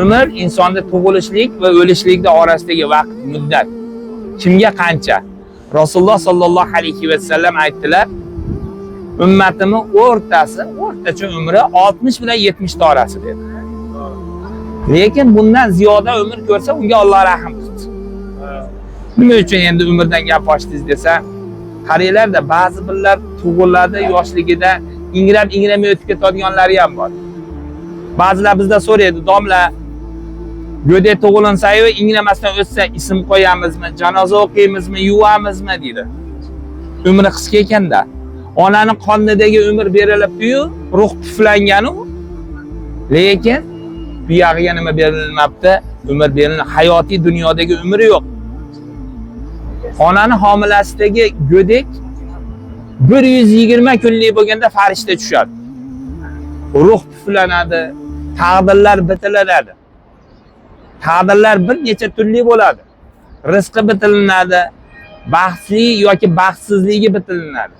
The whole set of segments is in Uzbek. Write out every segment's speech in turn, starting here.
Umr insonda tug'ilishlik va o'lishlikda orasidagi vaqt muddat. Kimga qancha? Rasululloh sollallohu alayhi va sallam aytdilar, ummatimning o'rtacha umri 60 bilan 70 ta orasi dedi. Lekin bundan ziyoda umr ko'rsa, unga Alloh rahim qildi. Nima uchun endi umrdan gap ochdingiz desa, qaranglar-da, ba'zi birlar tug'iladi, yoshligida ingrab-ingramay o'tib ketadiganlari ham bor. Ba'zilar bizda so'raydi, domla, go'dak tug'ilinsa-yu ingramasdan o'tsa ism qo'yamizmi, janoza o'qiymizmi, yuvamizmi deydi. Umri qisqa ekanda. Onaning qonidagi umr berilibdi-yu, ruh puflangan-u. Lekin bu yog'iga nima berilmabdi? Umr berilgan, hayotiy dunyodagi umri yo'q. Onaning homilasidagi go'dak 120 kunlik bo'lganda farishta tushadi. Ruh puflanadi, taqdirlar bitiriladi. Taqdirlar bir necha turli bo'ladi. Rizqi bitilinadi, baxtli yoki baxtsizligi bitilinadi.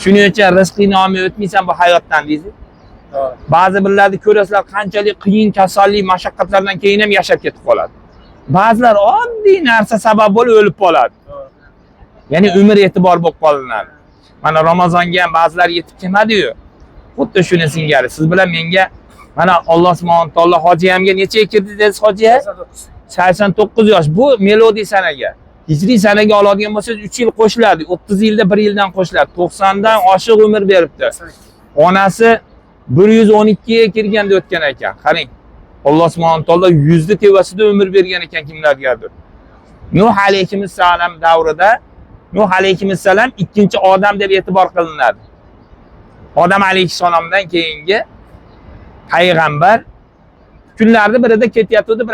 Shuning uchun rizqi nomi o'tmaysan bu hayotdan deysiz. Ba'zi birlarni ko'rasizlar, qanchalik qiyin kasallik, mashaqqatlardan keyin ham yashab ketib qoladi. Ba'zilar oddiy narsa sabab bo'lib o'lib qoladi. Ya'ni umr e'tibor bo'lib qolinadi. Mana Ramazonga ham ba'zilar yetib kelmadi-yu. Xuddi shuni singari. Siz bilan menga mana Alloh subhanahu taolo hojiyamga necha kirdi dedingiz hojiya? 89 yosh. Bu melodiy sanaga. Hijriy sanaga oladigan bo'lsangiz 3 yil qo'shiladi. 30 yilda 1 yildan qo'shiladi. 90 dan oshiq umr beribdi. Onasi 112 ga kirganda o'tgan ekan. Qarang. Alloh subhanahu taolo 100 ni tevasida umr bergan ekan kimlargadir. Nuh alayhissalom davrida Nuh alayhissalom ikkinchi odam deb e'tibor qilinadi. Odam alayhissalomdan keyingi payg'ambar kunlarda birida ketyapti, bir